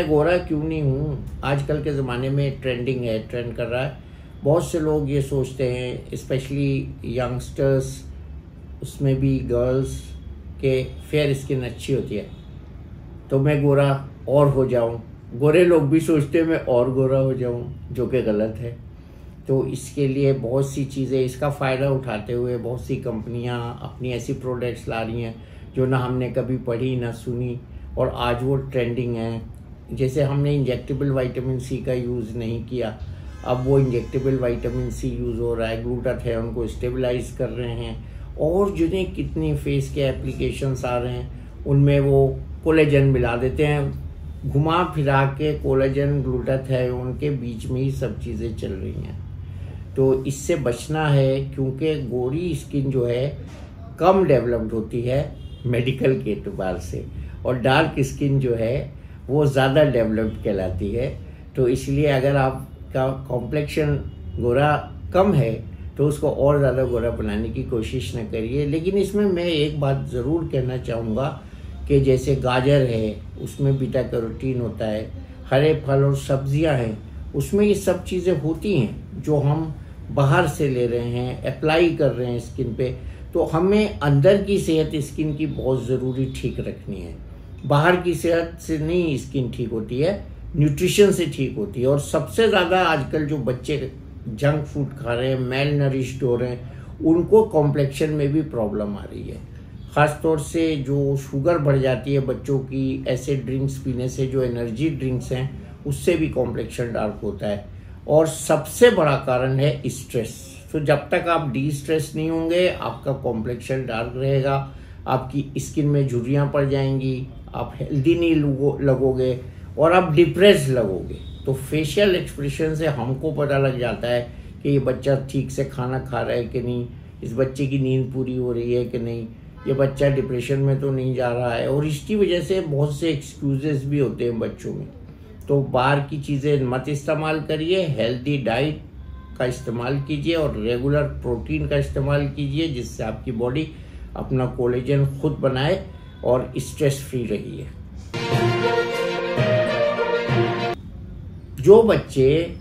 मैं गोरा क्यों नहीं हूँ, आजकल के ज़माने में ट्रेंडिंग है, ट्रेंड कर रहा है। बहुत से लोग ये सोचते हैं, स्पेशली यंगस्टर्स, उसमें भी गर्ल्स, के फेयर स्किन अच्छी होती है तो मैं गोरा और हो जाऊं। गोरे लोग भी सोचते हैं मैं और गोरा हो जाऊं, जो कि गलत है। तो इसके लिए बहुत सी चीज़ें, इसका फ़ायदा उठाते हुए बहुत सी कंपनियां अपनी ऐसी प्रोडक्ट्स ला रही हैं जो ना हमने कभी पढ़ी ना सुनी, और आज वो ट्रेंडिंग है। जैसे हमने इंजेक्टेबल विटामिन सी का यूज़ नहीं किया, अब वो इंजेक्टेबल विटामिन सी यूज़ हो रहा है, ग्लूटाथियोन को स्टेबलाइज कर रहे हैं, और जिन्हें कितनी फेस के एप्लीकेशंस आ रहे हैं उनमें वो कोलेजन मिला देते हैं, घुमा फिरा के कोलेजन ग्लूटाथियोन के बीच में ही सब चीज़ें चल रही हैं। तो इससे बचना है, क्योंकि गोरी स्किन जो है कम डेवलप्ड होती है मेडिकल के एतबार से, और डार्क स्किन जो है वो ज़्यादा डेवलप्ड कहलाती है। तो इसलिए अगर आपका कॉम्प्लेक्शन गोरा कम है तो उसको और ज़्यादा गोरा बनाने की कोशिश न करिए। लेकिन इसमें मैं एक बात ज़रूर कहना चाहूँगा कि जैसे गाजर है उसमें बीटा कैरोटीन होता है, हरे फल और सब्जियां हैं उसमें ये सब चीज़ें होती हैं जो हम बाहर से ले रहे हैं, अप्लाई कर रहे हैं स्किन पे। तो हमें अंदर की सेहत स्किन की बहुत ज़रूरी ठीक रखनी है, बाहर की सेहत से नहीं स्किन ठीक होती है, न्यूट्रिशन से ठीक होती है। और सबसे ज़्यादा आजकल जो बच्चे जंक फूड खा रहे हैं, मेल नरिश्ड हो रहे हैं, उनको कॉम्प्लेक्शन में भी प्रॉब्लम आ रही है। ख़ास तौर से जो शुगर बढ़ जाती है बच्चों की एसिड ड्रिंक्स पीने से, जो एनर्जी ड्रिंक्स हैं उससे भी कॉम्प्लेक्शन डार्क होता है। और सबसे बड़ा कारण है स्ट्रेस। तो जब तक आप डी स्ट्रेस नहीं होंगे आपका कॉम्प्लेक्शन डार्क रहेगा, आपकी स्किन में झुर्रियाँ पड़ जाएंगी, आप हेल्दी नहीं लगोगे और आप डिप्रेस लगोगे। तो फेशियल एक्सप्रेशन से हमको पता लग जाता है कि ये बच्चा ठीक से खाना खा रहा है कि नहीं, इस बच्चे की नींद पूरी हो रही है कि नहीं, ये बच्चा डिप्रेशन में तो नहीं जा रहा है। और इसकी वजह से बहुत से एक्सक्यूजेस भी होते हैं बच्चों में। तो बाहर की चीज़ें मत इस्तेमाल करिए, हेल्दी डाइट का इस्तेमाल कीजिए और रेगुलर प्रोटीन का इस्तेमाल कीजिए, जिससे आपकी बॉडी अपना कोलेजन खुद बनाए और स्ट्रेस फ्री रहिए। जो बच्चे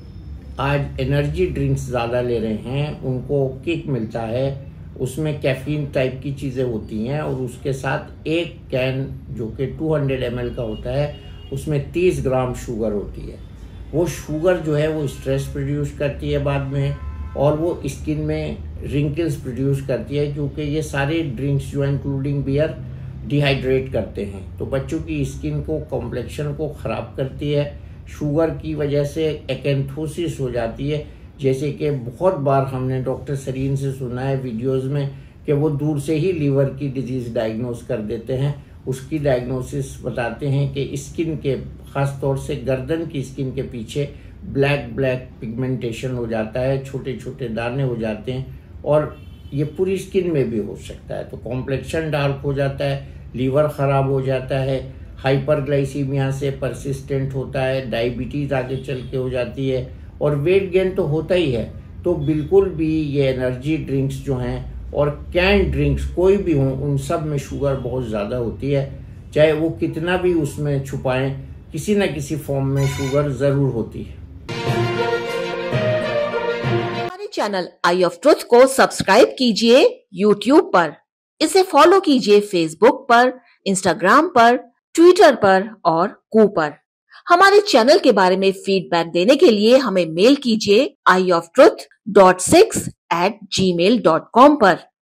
आज एनर्जी ड्रिंक्स ज़्यादा ले रहे हैं उनको किक मिलता है, उसमें कैफीन टाइप की चीज़ें होती हैं, और उसके साथ एक कैन जो कि 200 ml का होता है उसमें 30 ग्राम शुगर होती है। वो शुगर जो है वो स्ट्रेस प्रोड्यूस करती है बाद में, और वो स्किन में रिंकल्स प्रोड्यूस करती है, क्योंकि ये सारे ड्रिंक्स जो है इंक्लूडिंग बियर डिहाइड्रेट करते हैं। तो बच्चों की स्किन को, कॉम्प्लेक्शन को ख़राब करती है। शुगर की वजह से एक्नेथोसिस हो जाती है, जैसे कि बहुत बार हमने डॉक्टर सरीन से सुना है वीडियोस में कि वो दूर से ही लीवर की डिजीज़ डायग्नोस कर देते हैं। उसकी डायग्नोसिस बताते हैं कि स्किन के, ख़ास तौर से गर्दन की स्किन के पीछे ब्लैक पिगमेंटेशन हो जाता है, छोटे छोटे दाने हो जाते हैं, और ये पूरी स्किन में भी हो सकता है। तो कॉम्प्लेक्शन डार्क हो जाता है, लीवर ख़राब हो जाता है, हाइपरग्लाइसीमिया से परसिस्टेंट होता है, डायबिटीज़ आगे चल के हो जाती है, और वेट गेन तो होता ही है। तो बिल्कुल भी ये एनर्जी ड्रिंक्स जो हैं और कैन ड्रिंक्स कोई भी हों, उन सब में शुगर बहुत ज़्यादा होती है। चाहे वो कितना भी उसमें छुपाएं, किसी न किसी फॉर्म में शुगर ज़रूर होती है। हमारे चैनल आई ऑफ ट्रुथ को सब्सक्राइब कीजिए YouTube पर, इसे फॉलो कीजिए Facebook पर, Instagram पर, Twitter पर और कू पर। हमारे चैनल के बारे में फीडबैक देने के लिए हमें मेल कीजिए ioftruth.6@gmail.com पर।